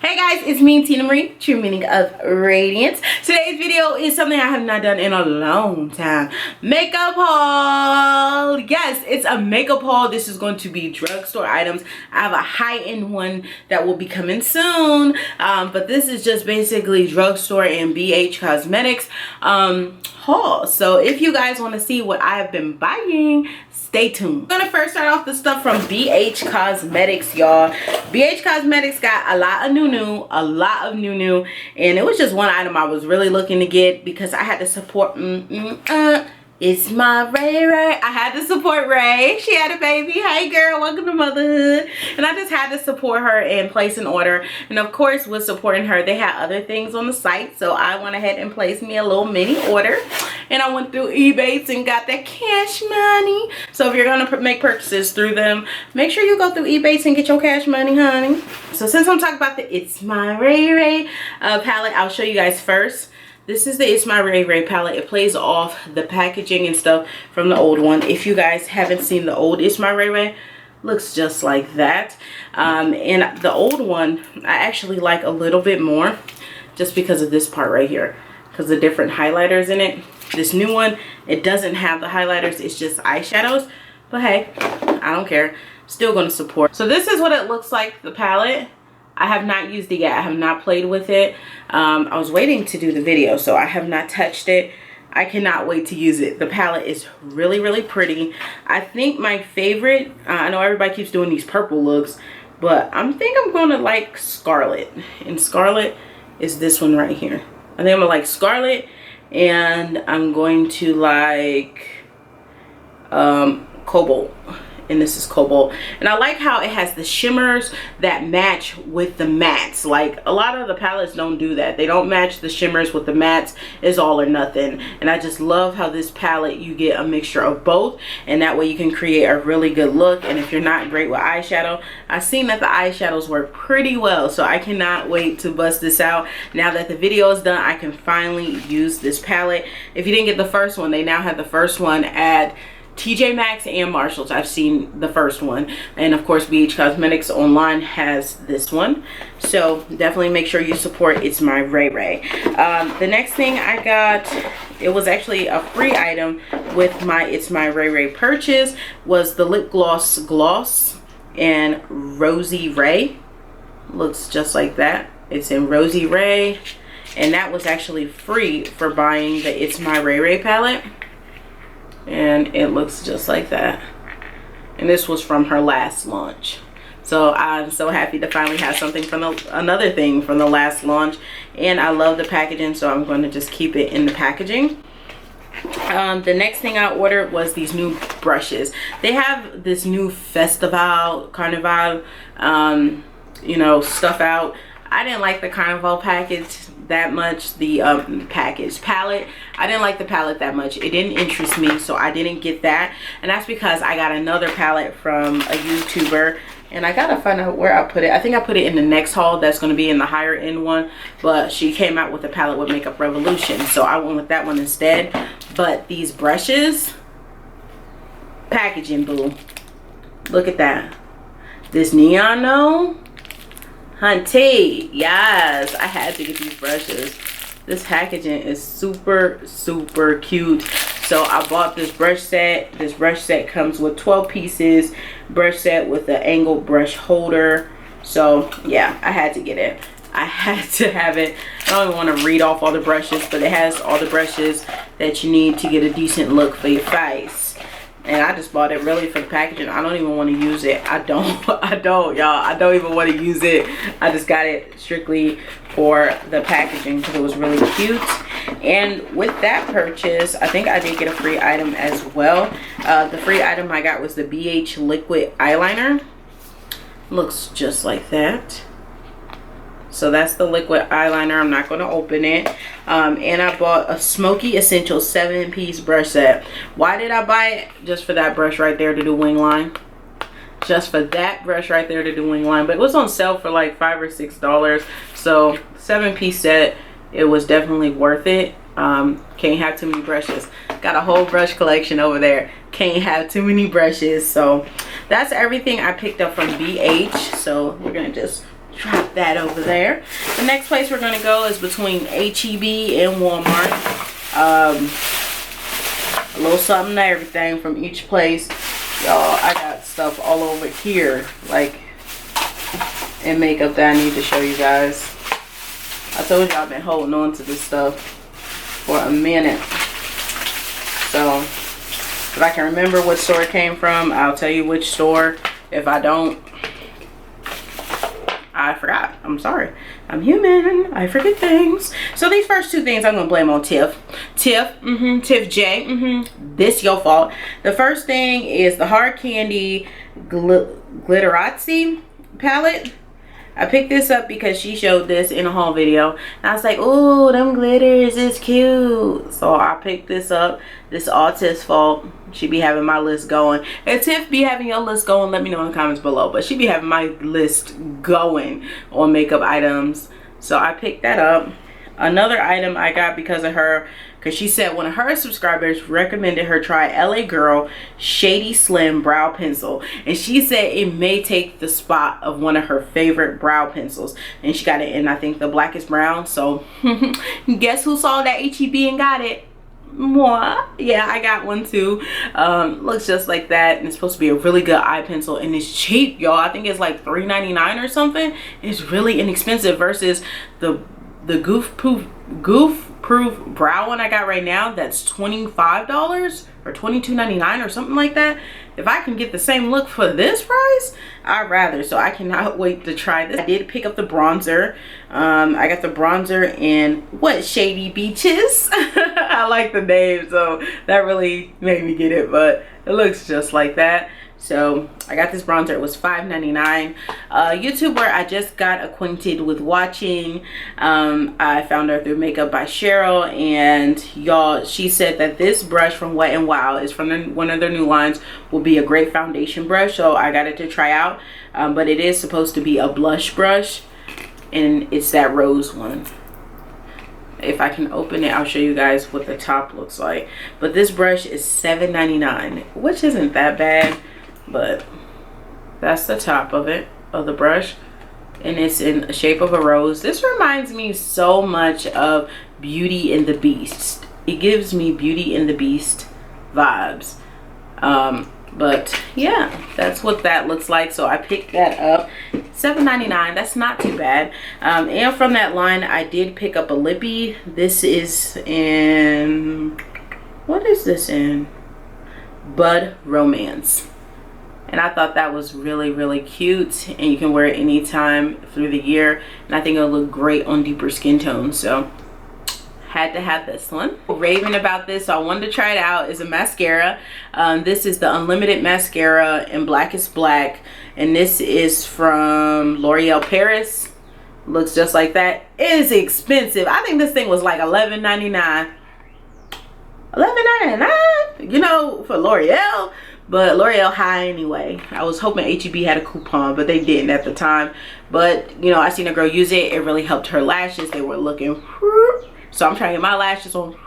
Hey guys, it's me, Tina Marie, true meaning of radiance. Today's video is something I have not done in a long time. Makeup haul. Yes, it's a makeup haul. This is going to be drugstore items. I have a high-end one that will be coming soon. But this is just basically drugstore and BH Cosmetics haul. So if you guys want to see what I have been buying, stay tuned. I'm gonna first start off the stuff from BH Cosmetics, y'all. BH Cosmetics got a lot of new, and it was just one item I was really looking to get because I had to support it's my Ray. I had to support Ray. She had a baby. Hey girl, welcome to motherhood. And I just had to support her and place an order. And of course, with supporting her, they had other things on the site. So I went ahead and placed me a little mini order. And I went through eBay and got that cash money. So if you're gonna make purchases through them, make sure you go through eBay and get your cash money, honey. So since I'm talking about the It's My Ray palette, I'll show you guys first. This is the It's My Ray palette. It plays off the packaging and stuff from the old one. If you guys haven't seen the old It's My Ray, looks just like that. And the old one, I actually like a little bit more just because of this part right here. Because the different highlighters in it. This new one, it doesn't have the highlighters. It's just eyeshadows. But hey, I don't care. Still going to support. So this is what it looks like, the palette. I have not used it yet. I have not played with it. I was waiting to do the video, so I have not touched it. I cannot wait to use it. The palette is really, really pretty. I think my favorite, I know everybody keeps doing these purple looks, but I think I'm going to like Scarlet. And Scarlet is this one right here. I think I'm going to like Scarlet, and I'm going to like Cobalt. And this is Cobalt. And I like how it has the shimmers that match with the mattes. Like a lot of the palettes don't do that. They don't match the shimmers with the mattes. It's all or nothing. And I just love how this palette, you get a mixture of both, and that way you can create a really good look. And if you're not great with eyeshadow, I've seen that the eyeshadows work pretty well, so I cannot wait to bust this out. Now that the video is done, I can finally use this palette. If you didn't get the first one, they now have the first one at TJ Maxx and Marshalls. I've seen the first one, and of course BH Cosmetics online has this one, so definitely make sure you support It's My Ray. The next thing I got, it was actually a free item with my It's My Ray purchase, was the lip gloss in Rosy Ray. Looks just like that. It's in Rosy Ray, and that was actually free for buying the It's My Ray palette. And it looks just like that. And this was from her last launch. So I'm so happy to finally have something from another thing from the last launch. And I love the packaging, so I'm going to just keep it in the packaging. The next thing I ordered was these new brushes. They have this new Carnival, you know, stuff out. I didn't like the Carnival package that much. The palette, I didn't like the palette that much. It didn't interest me, so I didn't get that. And that's because I got another palette from a YouTuber, and I gotta find out where I put it. I think I put it in the next haul. That's going to be in the higher end one, but she came out with a palette with Makeup Revolution, so I went with that one instead. But these brushes, packaging, boo, look at that. This neon, no hunty, yes, I had to get these brushes. This packaging is super cute. So I bought this brush set. This brush set comes with 12 pieces, brush set with the angled brush holder. So yeah, I had to get it. I had to have it. I don't even want to read off all the brushes, but it has all the brushes that you need to get a decent look for your face. And I just bought it really for the packaging. I don't even want to use it. I don't, y'all. I don't even want to use it. I just got it strictly for the packaging because it was really cute. And with that purchase, I think I did get a free item as well. The free item I got was the BH liquid eyeliner. Looks just like that. So that's the liquid eyeliner. I'm not going to open it. And I bought a Smoky Essentials 7-piece brush set. Why did I buy it? Just for that brush right there to do wing line. Just for that brush right there to do wing line. But it was on sale for like $5 or $6. So 7-piece set. It was definitely worth it. Can't have too many brushes. Got a whole brush collection over there. Can't have too many brushes. So that's everything I picked up from BH. So we're going to just drop that over there. The next place we're gonna go is between H-E-B and Walmart. A little something to everything from each place. Y'all, I got stuff all over here, like in makeup that I need to show you guys. I told you I've been holding on to this stuff for a minute. So if I can remember what store it came from, I'll tell you which store. If I don't, I forgot. I'm sorry. I'm human. I forget things. So these first two things I'm gonna blame on Tiff. Tiff J. This your fault. The first thing is the Hard Candy Glitterazzi palette. I picked this up because she showed this in a haul video. And I was like, oh, them glitters is cute. So I picked this up. This is all Tiff's fault. She be having my list going. If Tiff be having your list going, let me know in the comments below. But she be having my list going on makeup items. So I picked that up. Another item I got because of her, because she said one of her subscribers recommended her try LA Girl Shady Slim Brow Pencil. And she said it may take the spot of one of her favorite brow pencils. And she got it in, I think, the blackest brown. So guess who saw that H-E-B and got it? Moi. Yeah, I got one too. Looks just like that, and it's supposed to be a really good eye pencil, and it's cheap, y'all. I think it's like $3.99 or something. It's really inexpensive versus the goof proof brow one I got right now. That's $25 or $22.99 or something like that. If I can get the same look for this price, I'd rather. So I cannot wait to try this. I did pick up the bronzer. I got the bronzer in what, Shady Beaches. I like the name, so that really made me get it, but it looks just like that. So I got this bronzer. It was $5.99. YouTuber I just got acquainted with watching. I found her through Makeup by Cheryl, and y'all, she said that this brush from Wet n Wild is from one of their new lines, will be a great foundation brush. So I got it to try out, but it is supposed to be a blush brush, and it's that rose one. If I can open it, I'll show you guys what the top looks like. But this brush is $7.99, which isn't that bad. But that's the top of it, of the brush, and it's in the shape of a rose. This reminds me so much of Beauty and the Beast. It gives me Beauty and the Beast vibes. But yeah, that's what that looks like. So I picked that up. $7.99. That's not too bad. And from that line, I did pick up a lippy. This is in, what is this in? Bud Romance. And I thought that was really cute, and you can wear it anytime through the year, and I think it'll look great on deeper skin tones. So had to have this one. Raving about this, so I wanted to try it out. It's a mascara. This is the Unlimited Mascara in Blackest Black, and this is from L'Oreal Paris. Looks just like that. It is expensive. I think this thing was like $11.99. $11.99, you know, for L'Oreal. But L'Oreal high anyway. I was hoping H-E-B had a coupon, but they didn't at the time. But, you know, I seen a girl use it. It really helped her lashes. They were looking, so I'm trying to get my lashes on.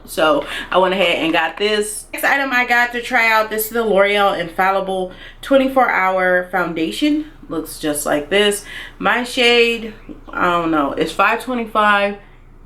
So I went ahead and got this. Next item I got to try out, this is the L'Oreal Infallible 24-Hour Foundation. Looks just like this. My shade, I don't know, it's 525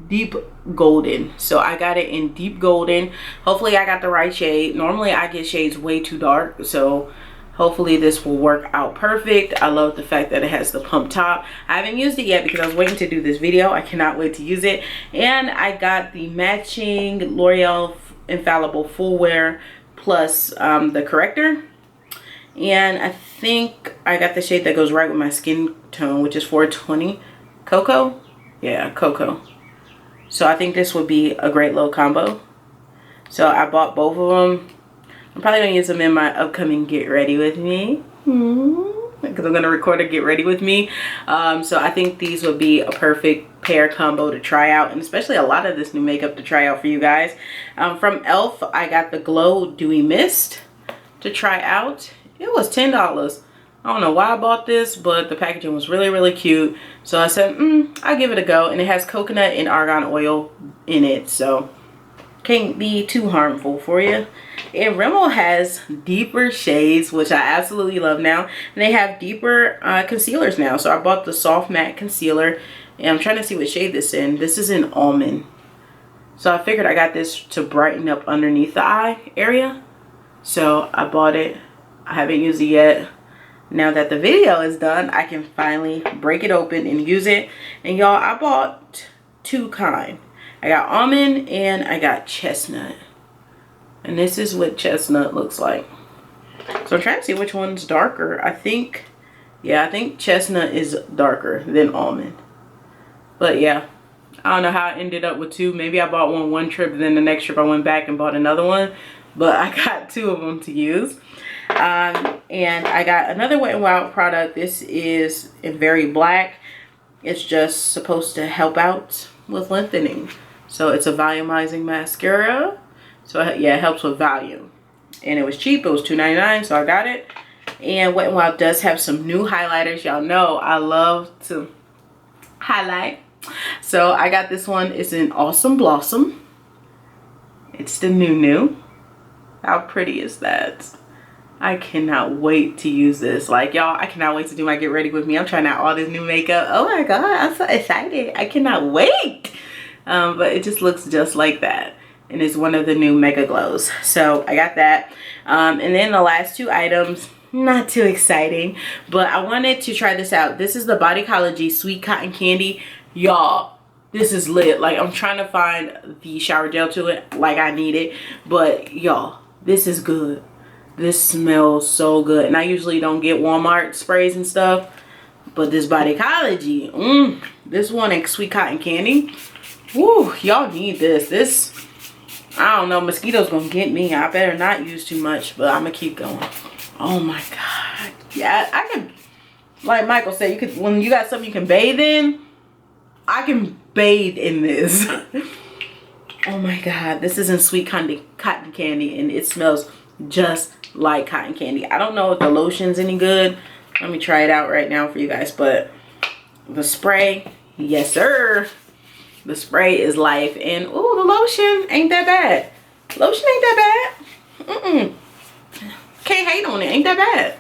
Deep Golden. So I got it in Deep Golden. Hopefully I got the right shade. Normally I get shades way too dark, so hopefully this will work out perfect. I love the fact that it has the pump top. I haven't used it yet because I was waiting to do this video. I cannot wait to use it. And I got the matching L'Oreal Infallible Full Wear plus the corrector. And I think I got the shade that goes right with my skin tone, which is 420 Cocoa. Yeah, Cocoa. So I think this would be a great little combo. So I bought both of them. I'm probably going to use them in my upcoming Get Ready With Me. Because I'm going to record a Get Ready With Me. So I think these would be a perfect pair combo to try out. And especially a lot of this new makeup to try out for you guys. From e.l.f. I got the Glow Dewy Mist to try out. It was $10. I don't know why I bought this, but the packaging was really cute. So I said, I'll give it a go. And it has coconut and argan oil in it. So can't be too harmful for you. And Rimmel has deeper shades, which I absolutely love now. And they have deeper concealers now. So I bought the soft matte concealer, and I'm trying to see what shade this is in. This is in almond. So I figured I got this to brighten up underneath the eye area. So I bought it. I haven't used it yet. Now that the video is done, I can finally break it open and use it. And y'all, I bought two kind. I got almond and I got chestnut. And this is what chestnut looks like. So I'm trying to see which one's darker. I think chestnut is darker than almond. But yeah, I don't know how I ended up with two. Maybe I bought one trip, then the next trip I went back and bought another one. But I got two of them to use. And I got another Wet n Wild product. This is in very black. It's just supposed to help out with lengthening. So it's a volumizing mascara. So yeah, it helps with volume. And it was cheap. It was $2.99, so I got it. And Wet n Wild does have some new highlighters. Y'all know I love to highlight. So I got this one. It's in Awesome Blossom. It's the new. How pretty is that? I cannot wait to use this. Like, y'all, I cannot wait to do my get ready with me. I'm trying out all this new makeup. Oh my god, I'm so excited. I cannot wait. But it just looks just like that. And it's one of the new Mega Glows. So I got that. And then the last two items, not too exciting, but I wanted to try this out. This is the Bodycology Sweet Cotton Candy. Y'all, this is lit. Like, I'm trying to find the shower gel to it like I need it. But y'all, this is good. This smells so good. And I usually don't get Walmart sprays and stuff. But this Bodycology, this one in Sweet Cotton Candy. Woo, y'all need this. This, I don't know, mosquitoes gonna get me. I better not use too much, but I'm gonna keep going. Oh my god. Yeah, I can, like Michael said, you could, when you got something you can bathe in, I can bathe in this. Oh my god, this is in Sweet Cotton Candy, and it smells just like cotton candy. I don't know if the lotion's any good. Let me try it out right now for you guys. But the spray, yes sir, the spray is life. And oh, the lotion ain't that bad. Lotion ain't that bad. Can't hate on it. Ain't that bad.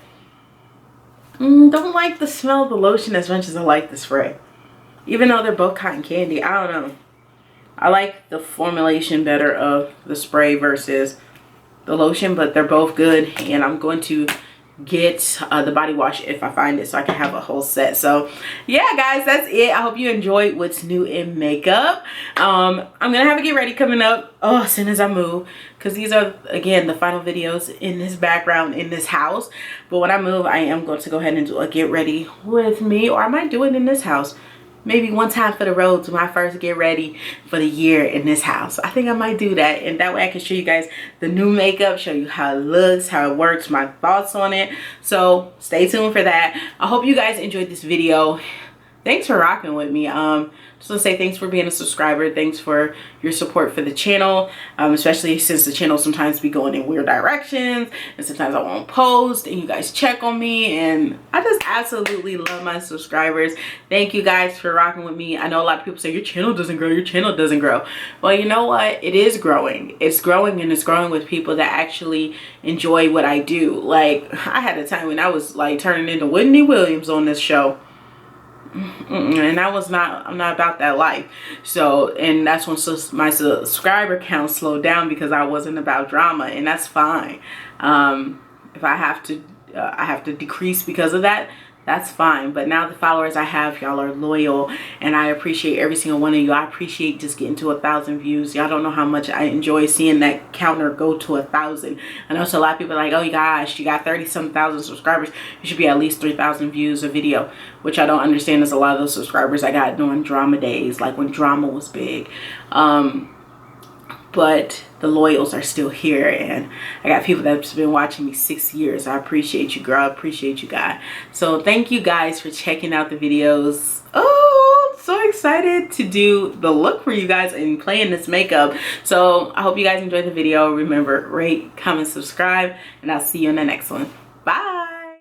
Don't like the smell of the lotion as much as I like the spray, even though they're both cotton candy. I don't know, I like the formulation better of the spray versus the lotion, but they're both good. And I'm going to get the body wash if I find it, so I can have a whole set. So yeah guys, that's it. I hope you enjoyed what's new in makeup. I'm gonna have a get ready coming up as soon as I move, because these are again the final videos in this background in this house. But when I move, I am going to go ahead and do a get ready with me, or I might do it in this house. Maybe one time for the road to my first get ready for the year in this house. I think I might do that. And that way I can show you guys the new makeup, show you how it looks, how it works, my thoughts on it. So stay tuned for that. I hope you guys enjoyed this video. Thanks for rocking with me. Just want to say thanks for being a subscriber. Thanks for your support for the channel, especially since the channel sometimes be going in weird directions, and sometimes I won't post, and you guys check on me, and I just absolutely love my subscribers. Thank you guys for rocking with me. I know a lot of people say your channel doesn't grow, your channel doesn't grow. Well, you know what? It is growing. It's growing, and it's growing with people that actually enjoy what I do. Like, I had a time when I was like turning into Whitney Williams on this show. And I'm not about that life. So, and that's when my subscriber count slowed down, because I wasn't about drama, and that's fine. If I have to decrease because of that, that's fine. But now the followers I have, y'all are loyal, and I appreciate every single one of you. I appreciate just getting to 1,000 views. Y'all don't know how much I enjoy seeing that counter go to 1,000. I know so a lot of people are like, oh gosh, you got 30-some thousand subscribers, you should be at least 3,000 views a video. Which I don't understand is a lot of those subscribers I got during drama days, like when drama was big. But the loyals are still here, and I got people that's been watching me 6 years. I appreciate you, girl. I appreciate you, guy. So thank you guys for checking out the videos. Oh, I'm so excited to do the look for you guys and playing this makeup. So I hope you guys enjoyed the video. Remember, rate, comment, subscribe, and I'll see you in the next one.